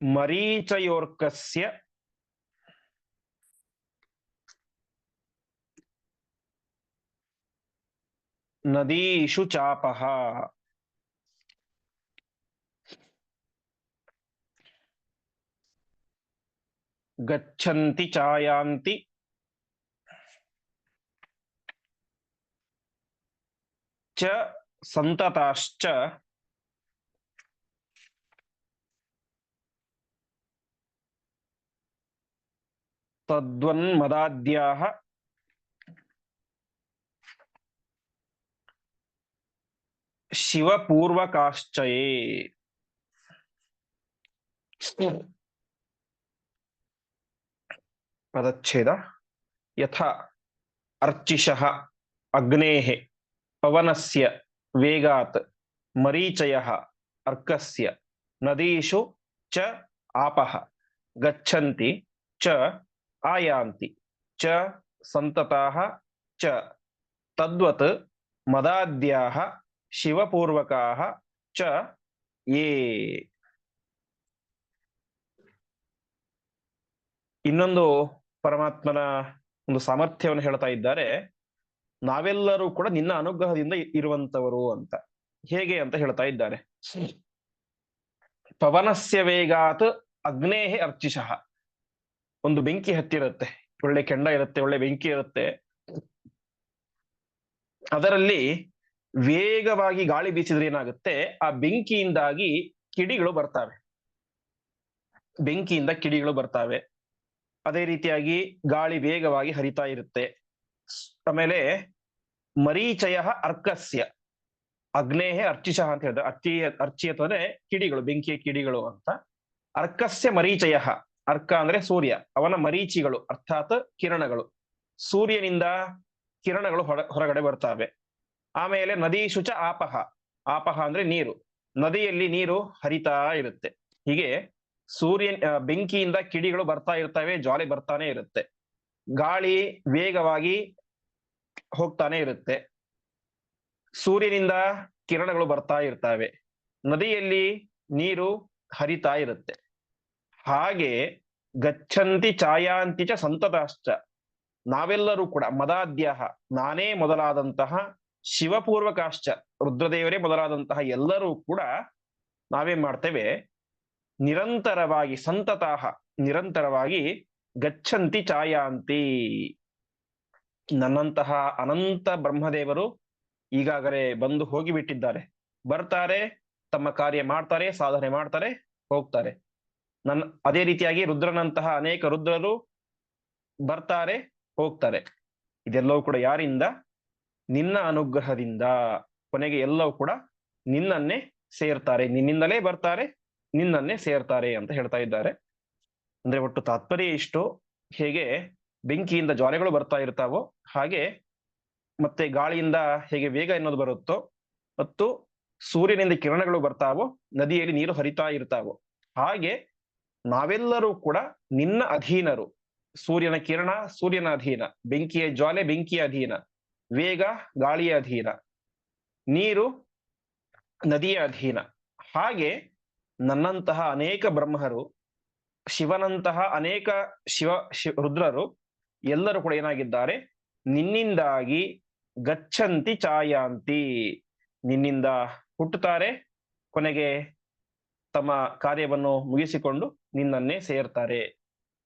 ಮರೀಚಯೋರ್ಕಸ್ಯ ನದೀಷು ಚಾಪಃ ಗಚ್ಚಂತಿ ಚಾಯಾಂತಿ ಚ ಸಂತತಾಶ್ಚ ತದ್ವನ್ಮದಾದ್ಯಾಃ ಶಿವಪೂರ್ವಕಾಶ್ಚಯೇ. ಪದಚ್ಛೇದ. ಯಥಾ ಅರ್ಚಿಷಃ ಅಗ್ನೇಃ ಪವನಸ್ಯ ವೇಗಾತ್ ಮರೀಚಯಃ ಅರ್ಕಸ್ಯ ನದೀಷು ಚ ಆಪಃ ಗಚ್ಚಂತಿ ಚ ಆಯಾಂತಿ ಚ ಸಂತತಾಃ ಚ ತದ್ವತ್ ಮದಾದ್ಯಾಃ ಶಿವಪೂರ್ವಕಾಃ ಚ ಯೇ. ಇನ್ನೊಂದು ಪರಮಾತ್ಮನ ಒಂದು ಸಾಮರ್ಥ್ಯವನ್ನು ಹೇಳ್ತಾ ಇದ್ದಾರೆ. ನಾವೆಲ್ಲರೂ ಕೂಡ ನಿನ್ನ ಅನುಗ್ರಹದಿಂದ ಇರುವಂತವರು ಅಂತ. ಹೇಗೆ ಅಂತ ಹೇಳ್ತಾ ಇದ್ದಾರೆ. ಪವನಸ್ಯ ವೇಗಾತ್ ಅಗ್ನೇಃ ಅರ್ಚಿಷಃ. ಒಂದು ಬೆಂಕಿ ಹತ್ತಿರುತ್ತೆ, ಒಳ್ಳೆ ಕೆಂಡ ಇರುತ್ತೆ, ಒಳ್ಳೆ ಬೆಂಕಿ ಇರುತ್ತೆ. ಅದರಲ್ಲಿ ವೇಗವಾಗಿ ಗಾಳಿ ಬೀಸಿದ್ರೆ ಏನಾಗುತ್ತೆ, ಆ ಬೆಂಕಿಯಿಂದಾಗಿ ಕಿಡಿಗಳು ಬರ್ತವೆ. ಬೆಂಕಿಯಿಂದ ಕಿಡಿಗಳು ಬರ್ತವೆ. ಅದೇ ರೀತಿಯಾಗಿ ಗಾಳಿ ವೇಗವಾಗಿ ಹರಿತಾ ಇರುತ್ತೆ. ಆಮೇಲೆ ಮರೀಚಯ ಅರ್ಕಸ್ಯ, ಅಗ್ನೇಹ ಅರ್ಚಿಷಃ ಅಂತ ಹೇಳಿದ್ರೆ ಅರ್ಚಿ ಅಂತಂದ್ರೆ ಕಿಡಿಗಳು, ಬೆಂಕಿಯ ಕಿಡಿಗಳು ಅಂತ. ಅರ್ಕಸ್ಯ ಮರೀಚಯ, ಅರ್ಕ ಅಂದ್ರೆ ಸೂರ್ಯ, ಅವನ ಮರೀಚಿಗಳು ಅರ್ಥಾತ್ ಕಿರಣಗಳು, ಸೂರ್ಯನಿಂದ ಕಿರಣಗಳು ಹೊರಗಡೆ ಬರ್ತವೆ. ಆಮೇಲೆ ನದೀಶುಚ ಆಪಹ, ಆಪಹ ಅಂದ್ರೆ ನೀರು, ನದಿಯಲ್ಲಿ ನೀರು ಹರಿತಾ ಇರುತ್ತೆ. ಹೀಗೆ ಬೆಂಕಿಯಿಂದ ಕಿಡಿಗಳು ಬರ್ತಾ ಇರ್ತವೆ, ಜ್ವಾಲೆ ಬರ್ತಾನೆ ಇರುತ್ತೆ, ಗಾಳಿ ವೇಗವಾಗಿ ಹೋಗ್ತಾನೆ ಇರುತ್ತೆ, ಸೂರ್ಯನಿಂದ ಕಿರಣಗಳು ಬರ್ತಾ ಇರ್ತವೆ, ನದಿಯಲ್ಲಿ ನೀರು ಹರಿತಾ ಇರುತ್ತೆ. ಹಾಗೆ ಗಚ್ಚಂತಿ ಛಾಯಾಂತಿ ಚ ಸಂತತಾಶ್ಚ, ನಾವೆಲ್ಲರೂ ಕೂಡ ಮದಾದ್ಯಃ, ನಾನೇ ಮೊದಲಾದಂತಹ, ಶಿವಪೂರ್ವಕಾಶ್ಚ, ರುದ್ರದೇವರೇ ಮೊದಲಾದಂತಹ ಎಲ್ಲರೂ ಕೂಡ ನಾವೇನ್ ಮಾಡ್ತೇವೆ, ನಿರಂತರವಾಗಿ ಸಂತತಾಹ, ನಿರಂತರವಾಗಿ ಗಚ್ಚಂತಿ ಛಾಯಾಂತಿ, ನನ್ನಂತಹ ಅನಂತ ಬ್ರಹ್ಮದೇವರು ಈಗಾಗಲೇ ಬಂದು ಹೋಗಿಬಿಟ್ಟಿದ್ದಾರೆ. ಬರ್ತಾರೆ, ತಮ್ಮ ಕಾರ್ಯ ಮಾಡ್ತಾರೆ, ಸಾಧನೆ ಮಾಡ್ತಾರೆ, ಹೋಗ್ತಾರೆ. ಅದೇ ರೀತಿಯಾಗಿ ರುದ್ರನಂತಹ ಅನೇಕ ರುದ್ರರು ಬರ್ತಾರೆ, ಹೋಗ್ತಾರೆ. ಇದೆಲ್ಲವೂ ಕೂಡ ಯಾರಿಂದ? ನಿನ್ನ ಅನುಗ್ರಹದಿಂದ. ಕೊನೆಗೆ ಎಲ್ಲವೂ ಕೂಡ ನಿನ್ನನ್ನೇ ಸೇರ್ತಾರೆ, ನಿನ್ನಿಂದಲೇ ಬರ್ತಾರೆ, ನಿನ್ನನ್ನೇ ಸೇರ್ತಾರೆ ಅಂತ ಹೇಳ್ತಾ ಇದ್ದಾರೆ. ಅಂದ್ರೆ ಒಟ್ಟು ತಾತ್ಪರ್ಯ ಇಷ್ಟು. ಹೇಗೆ ಬೆಂಕಿಯಿಂದ ಜ್ವಾಲೆಗಳು ಬರ್ತಾ ಇರ್ತಾವೋ ಹಾಗೆ, ಮತ್ತೆ ಗಾಳಿಯಿಂದ ಹೇಗೆ ವೇಗ ಎನ್ನುವುದು ಬರುತ್ತೋ, ಮತ್ತು ಸೂರ್ಯನಿಂದ ಕಿರಣಗಳು ಬರ್ತಾವೋ, ನದಿಯಲ್ಲಿ ನೀರು ಹರಿತಾ ಇರ್ತಾವೋ, ಹಾಗೆ ನಾವೆಲ್ಲರೂ ಕೂಡ ನಿನ್ನ ಅಧೀನರು. ಸೂರ್ಯನ ಕಿರಣ ಸೂರ್ಯನ ಅಧೀನ, ಬೆಂಕಿಯ ಜ್ವಾಲೆ ಬೆಂಕಿಯ ಅಧೀನ, ವೇಗ ಗಾಳಿಯ ಅಧೀನ, ನೀರು ನದಿಯ ಅಧೀನ. ಹಾಗೆ ನನ್ನಂತಹ ಅನೇಕ ಬ್ರಹ್ಮರು, ಶಿವನಂತಹ ಅನೇಕ ರುದ್ರರು ಎಲ್ಲರೂ ಕೂಡ ಏನಾಗಿದ್ದಾರೆ, ನಿನ್ನಿಂದಾಗಿ ಗಚ್ಚಂತಿ ಛಾಯಾಂತಿ, ನಿನ್ನಿಂದ ಹುಟ್ಟುತ್ತಾರೆ, ಕೊನೆಗೆ ತಮ್ಮ ಕಾರ್ಯವನ್ನು ಮುಗಿಸಿಕೊಂಡು ನಿನ್ನನ್ನೇ ಸೇರ್ತಾರೆ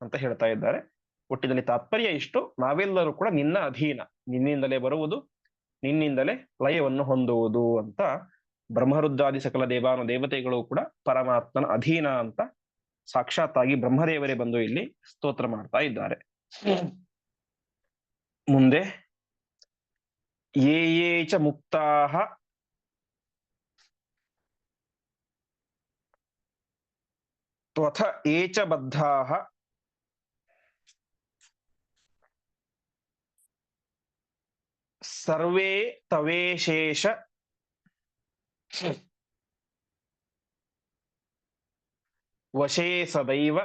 ಅಂತ ಹೇಳ್ತಾ ಇದ್ದಾರೆ. ಒಟ್ಟಿನಲ್ಲಿ ತಾತ್ಪರ್ಯ ಇಷ್ಟು, ನಾವೆಲ್ಲರೂ ಕೂಡ ನಿನ್ನ ಅಧೀನ, ನಿನ್ನಿಂದಲೇ ಬರುವುದು, ನಿನ್ನಿಂದಲೇ ಲಯವನ್ನು ಹೊಂದುವುದು ಅಂತ. ಬ್ರಹ್ಮರುದ್ರಾದಿ ಸಕಲ ದೇವತೆಗಳು ಕೂಡ ಪರಮಾತ್ಮನ ಅಧೀನ ಅಂತ ಸಾಕ್ಷಾತ್ತಾಗಿ ಬ್ರಹ್ಮದೇವರೇ ಬಂದು ಇಲ್ಲಿ ಸ್ತೋತ್ರ ಮಾಡ್ತಾ ಇದ್ದಾರೆ. ಮುಂದೆ ಯೇ ಚ ಮುಕ್ತಾಃ ತ್ವಥ ಯೇ ಚ ಬದ್ಧಾಃ ಸರ್ವೇ ತವೇಶೇಷ ವಶೇ ಸದೈವ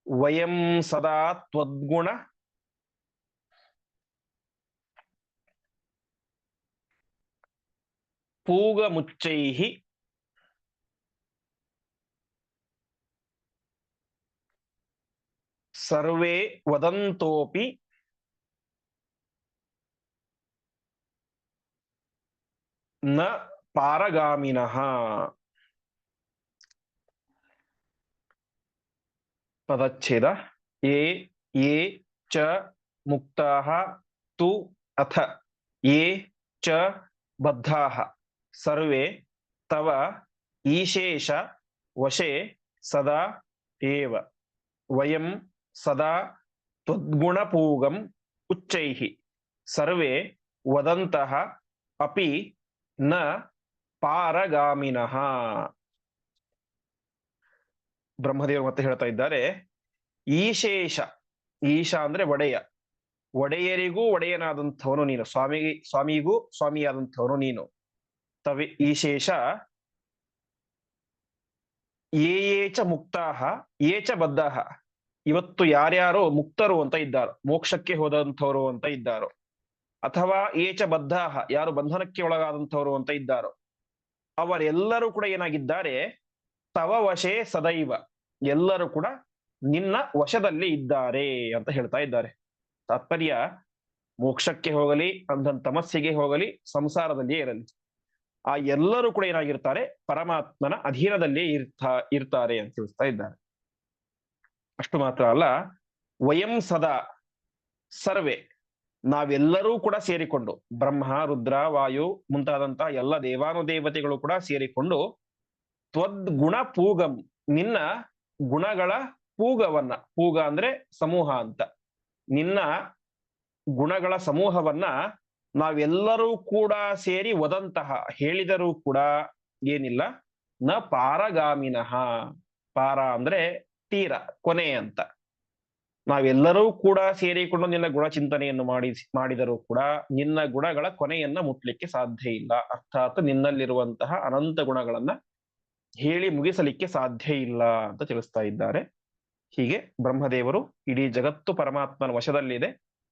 ವಯಂ ಸದಾ ತ್ವದ್ಗುಣ ಪೂಗಮುಚ್ಚೈಃ ಸರ್ವೇ ವದಂತೋಪಿ ನ ಪಾರಗಾಮಿನಃ. ಪದಚ್ಛೇದ. ಯೇ ಚ ಮುಕ್ತಾಃ ತು ಅಥ ಯೇ ಚ ಬದ್ಧಾಃ ಸರ್ವೇ ತವ ಈಶೇಷ ವಶೇ ಸದಾ ಏವ ವಯಂ ಸದಾ ತ್ವದ್ಗುಣಪೂಗಂ ಉಚ್ಚೈಃ ಸರ್ವೇ ವದಂತಃ ಅಪಿ ನ ಪಾರಗಾಮಿನಃ. ಬ್ರಹ್ಮದೇವರು ಮತ್ತೆ ಹೇಳ್ತಾ ಇದ್ದಾರೆ, ಈಶೇಷ, ಈಶ ಅಂದ್ರೆ ಒಡೆಯ, ಒಡೆಯರಿಗೂ ಒಡೆಯನಾದಂಥವನು ನೀನು, ಸ್ವಾಮಿಗೂ ಸ್ವಾಮಿಯಾದಂಥವನು ನೀನು. ತವೆ ಈಶೇಷ ಯೇ ಚ ಮುಕ್ತಾಹ ಯೇ ಚ ಬದ್ಧಾಹ. ಇವತ್ತು ಯಾರ್ಯಾರೋ ಮುಕ್ತರು ಅಂತ ಇದ್ದಾರೋ, ಮೋಕ್ಷಕ್ಕೆ ಹೋದಂಥವರು ಅಂತ ಇದ್ದಾರೋ, ಅಥವಾ ಯೇ ಚ ಬದ್ಧಾಹ ಯಾರು ಬಂಧನಕ್ಕೆ ಒಳಗಾದಂಥವರು ಅಂತ ಇದ್ದಾರೋ, ಅವರೆಲ್ಲರೂ ಕೂಡ ಏನಾಗಿದ್ದಾರೆ, ತವ ವಶೇ ಸದೈವ, ಎಲ್ಲರೂ ಕೂಡ ನಿನ್ನ ವಶದಲ್ಲಿ ಇದ್ದಾರೆ ಅಂತ ಹೇಳ್ತಾ ಇದ್ದಾರೆ. ತಾತ್ಪರ್ಯ, ಮೋಕ್ಷಕ್ಕೆ ಹೋಗಲಿ ಅಂಧನ್ ತಮಸ್ಸಿಗೆ ಹೋಗಲಿ ಸಂಸಾರದಲ್ಲಿಯೇ ಇರಲಿ, ಆ ಎಲ್ಲರೂ ಕೂಡ ಏನಾಗಿರ್ತಾರೆ, ಪರಮಾತ್ಮನ ಅಧೀನದಲ್ಲೇ ಇರ್ತಾರೆ ಅಂತ ತಿಳಿಸ್ತಾ ಇದ್ದಾರೆ. ಅಷ್ಟು ಮಾತ್ರ ಅಲ್ಲ, ವಯಂ ಸದಾ ಸರ್ವೇ, ನಾವೆಲ್ಲರೂ ಕೂಡ ಸೇರಿಕೊಂಡು, ಬ್ರಹ್ಮ ರುದ್ರ ವಾಯು ಮುಂತಾದಂತಹ ಎಲ್ಲ ದೇವಾನುದೇವತೆಗಳು ಕೂಡ ಸೇರಿಕೊಂಡು, ತ್ವದ್ಗುಣ ಪೂಗಂ, ನಿನ್ನ ಗುಣಗಳ ಪೂಗವನ್ನ, ಪೂಗ ಅಂದ್ರೆ ಸಮೂಹ ಅಂತ, ನಿನ್ನ ಗುಣಗಳ ಸಮೂಹವನ್ನ ನಾವೆಲ್ಲರೂ ಕೂಡ ಸೇರಿ ವದಂತಹ ಹೇಳಿದರೂ ಕೂಡ ಏನಿಲ್ಲ, ನ ಪಾರಗಾಮಿನಃ, ಪಾರ ಅಂದ್ರೆ ತೀರ, ಕೊನೆ ಅಂತ. ನಾವೆಲ್ಲರೂ ಕೂಡ ಸೇರಿಕೊಂಡು ನಿನ್ನ ಗುಣ ಚಿಂತನೆಯನ್ನು ಮಾಡಿದರೂ ಕೂಡ ನಿನ್ನ ಗುಣಗಳ ಕೊನೆಯನ್ನ ಮುಟ್ಲಿಕ್ಕೆ ಸಾಧ್ಯ ಇಲ್ಲ. ಅರ್ಥಾತ್ ನಿನ್ನಲ್ಲಿರುವಂತಹ ಅನಂತ ಗುಣಗಳನ್ನ ಹೇಳಿ ಮುಗಿಸಲಿಕ್ಕೆ ಸಾಧ್ಯ ಇಲ್ಲ ಅಂತ ತಿಳಿಸ್ತಾ ಇದ್ದಾರೆ. ಹೀಗೆ ಬ್ರಹ್ಮದೇವರು ಇಡೀ ಜಗತ್ತು ಪರಮಾತ್ಮನ ವಶದಲ್ಲಿದೆ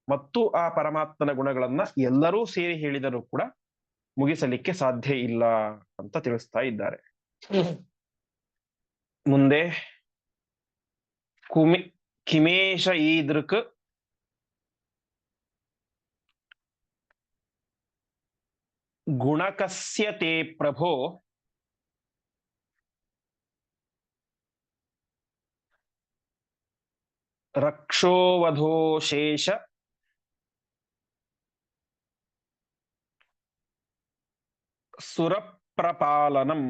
ಮತ್ತು ಆ ಪರಮಾತ್ಮನ ಗುಣಗಳನ್ನ ಎಲ್ಲರೂ ಸೇರಿ ಹೇಳಿದರೂ ಕೂಡ ಮುಗಿಸಲಿಕ್ಕೆ ಸಾಧ್ಯ ಇಲ್ಲ ಅಂತ ತಿಳಿಸ್ತಾ ಇದ್ದಾರೆ. ಮುಂದೆ ಕಿಮೇಶ ಈದೃಕ್ ಗುಣಕಸ್ಯ ತೇ ಪ್ರಭೋ ರಕ್ಷೋವಧೋಶೇಷ ಸುರಪ್ರಪಾಲನಂ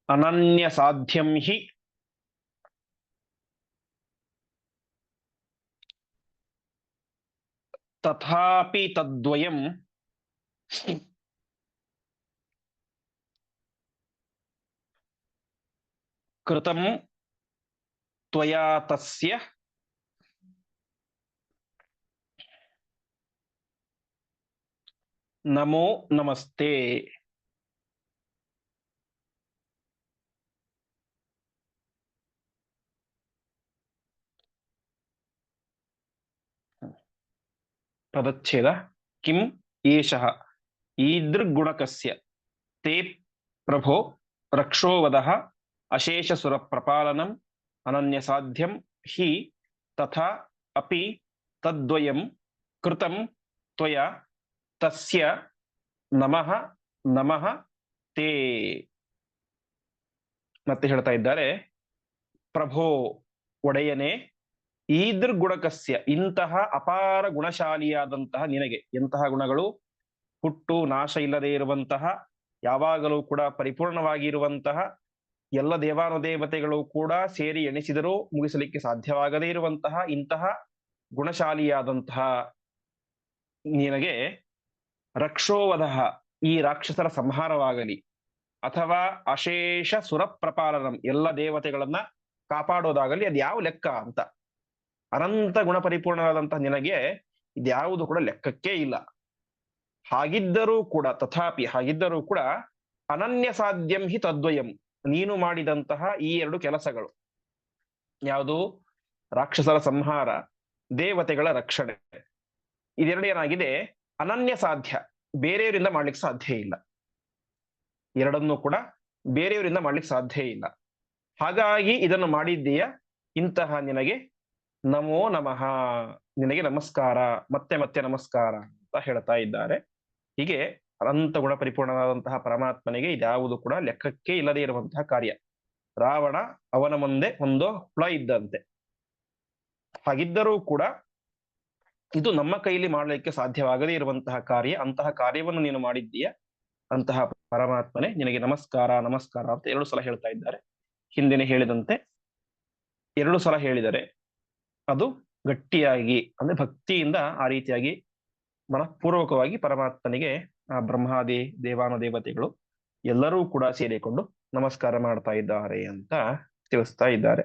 ಅನನ್ಯ ಸಾಧ್ಯಂ ಹಿ ತಥಾಪಿ ತದ್ವಯಂ ಕೃತಂ ತ್ವಯಾ ತಸ್ಯ ನಮೋ ನಮಸ್ತೆ. ಪದಚ್ಛೇದ. ಕಿಂ ಏಷಃ ಈದೃಗ್ಗುಣಕಸ್ಯ ತೇ ಪ್ರಭೋ ರಕ್ಷೋವದಃ ಅಶೇಷ ಸುರ ಪ್ರಪಾಲನಂ ಅನನ್ಯ ಸಾಧ್ಯಂ ಹಿ ತಥಾ ಅಪಿ ತದ್ವಯಂ ಕೃತಂ ತ್ವಯಾ ತಸ್ಯ ನಮಃ ನಮಃ ತೇ. ಮತ್ತೆ ಹೇಳ್ತಾ ಇದ್ದಾರೆ, ಪ್ರಭೋ ಒಡೆಯನೇ, ಈದೃಗುಣಕಸ್ಯ ಇಂತಹ ಅಪಾರ ಗುಣಶಾಲಿಯಾದಂತಹ ನಿನಗೆ. ಎಂತಹ ಗುಣಗಳು? ಹುಟ್ಟು ನಾಶ ಇಲ್ಲದೆ ಇರುವಂತಹ, ಯಾವಾಗಲೂ ಕೂಡ ಪರಿಪೂರ್ಣವಾಗಿ ಇರುವಂತಹ, ಎಲ್ಲ ದೇವಾನುದೇವತೆಗಳು ಕೂಡ ಸೇರಿ ಎಣಿಸಿದರೂ ಮುಗಿಸಲಿಕ್ಕೆ ಸಾಧ್ಯವಾಗದೇ ಇರುವಂತಹ ಇಂತಹ ಗುಣಶಾಲಿಯಾದಂತಹ ನಿನಗೆ ರಕ್ಷೋವಧ, ಈ ರಾಕ್ಷಸರ ಸಂಹಾರವಾಗಲಿ, ಅಥವಾ ಅಶೇಷ ಸುರಪ್ರಪಾಲನಂ, ಎಲ್ಲ ದೇವತೆಗಳನ್ನ ಕಾಪಾಡೋದಾಗಲಿ, ಅದು ಯಾವ ಲೆಕ್ಕ ಅಂತ. ಅನಂತ ಗುಣ ಪರಿಪೂರ್ಣವಾದಂತಹ ನಿನಗೆ ಇದ್ಯಾವುದು ಕೂಡ ಲೆಕ್ಕಕ್ಕೆ ಇಲ್ಲ. ಹಾಗಿದ್ದರೂ ಕೂಡ, ತಥಾಪಿ ಹಾಗಿದ್ದರೂ ಕೂಡ, ಅನನ್ಯ ಸಾಧ್ಯಂ ಹಿ ತದ್ವಯಂ, ನೀನು ಮಾಡಿದಂತಹ ಈ ಎರಡು ಕೆಲಸಗಳು, ಯಾವುದು ರಾಕ್ಷಸರ ಸಂಹಾರ, ದೇವತೆಗಳ ರಕ್ಷಣೆ, ಇದೆರಡು ಏನಾಗಿದೆ, ಅನನ್ಯ ಸಾಧ್ಯ, ಬೇರೆಯವರಿಂದ ಮಾಡ್ಲಿಕ್ಕೆ ಸಾಧ್ಯ ಇಲ್ಲ. ಎರಡನ್ನೂ ಕೂಡ ಬೇರೆಯವರಿಂದ ಮಾಡ್ಲಿಕ್ಕೆ ಸಾಧ್ಯ ಇಲ್ಲ. ಹಾಗಾಗಿ ಇದನ್ನು ಮಾಡಿದ್ದೀಯ, ಇಂತಹ ನಿನಗೆ ನಮೋ ನಮಃ, ನಿನಗೆ ನಮಸ್ಕಾರ, ಮತ್ತೆ ಮತ್ತೆ ನಮಸ್ಕಾರ ಅಂತ ಹೇಳ್ತಾ ಇದ್ದಾರೆ. ಹೀಗೆ ಅನಂತ ಗುಣ ಪರಿಪೂರ್ಣವಾದಂತಹ ಪರಮಾತ್ಮನಿಗೆ ಇದ್ಯಾವುದು ಕೂಡ ಲೆಕ್ಕಕ್ಕೆ ಇಲ್ಲದೆ ಇರುವಂತಹ ಕಾರ್ಯ. ರಾವಣ ಅವನ ಮುಂದೆ ಒಂದು ಹುಳ ಇದ್ದಂತೆ. ಹಾಗಿದ್ದರೂ ಕೂಡ ಇದು ನಮ್ಮ ಕೈಲಿ ಮಾಡಲಿಕ್ಕೆ ಸಾಧ್ಯವಾಗದೇ ಇರುವಂತಹ ಕಾರ್ಯ, ಅಂತಹ ಕಾರ್ಯವನ್ನು ನೀನು ಮಾಡಿದ್ದೀಯ, ಅಂತಹ ಪರಮಾತ್ಮನೆ ನಿನಗೆ ನಮಸ್ಕಾರ ನಮಸ್ಕಾರ ಅಂತ 2 ಸಲ ಹೇಳ್ತಾ ಇದ್ದಾರೆ. ಹಿಂದಿನ ಹೇಳಿದಂತೆ 2 ಸಲ ಹೇಳಿದರೆ ಅದು ಗಟ್ಟಿಯಾಗಿ, ಅಂದ್ರೆ ಭಕ್ತಿಯಿಂದ ಆ ರೀತಿಯಾಗಿ ಮನಃಪೂರ್ವಕವಾಗಿ ಪರಮಾತ್ಮನಿಗೆ ಆ ಬ್ರಹ್ಮಾದಿ ದೇವಾನುದೇವತೆಗಳು ಎಲ್ಲರೂ ಕೂಡ ಸೇರಿಕೊಂಡು ನಮಸ್ಕಾರ ಮಾಡ್ತಾ ಇದ್ದಾರೆ ಅಂತ ತಿಳಿಸ್ತಾ ಇದ್ದಾರೆ.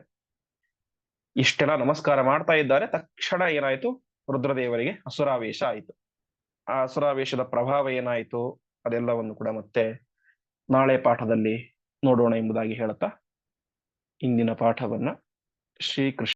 ಇಷ್ಟೆಲ್ಲ ನಮಸ್ಕಾರ ಮಾಡ್ತಾ ಇದ್ದಾರೆ. ತಕ್ಷಣ ಏನಾಯ್ತು, ರುದ್ರದೇವರಿಗೆ ಅಸುರಾವೇಶ ಆಯಿತು. ಆ ಅಸುರಾವೇಶದ ಪ್ರಭಾವ ಏನಾಯಿತು ಅದೆಲ್ಲವನ್ನು ಕೂಡ ಮತ್ತೆ ನಾಳೆ ಪಾಠದಲ್ಲಿ ನೋಡೋಣ ಎಂಬುದಾಗಿ ಹೇಳ್ತಾ ಇಂದಿನ ಪಾಠವನ್ನ ಶ್ರೀಕೃಷ್ಣ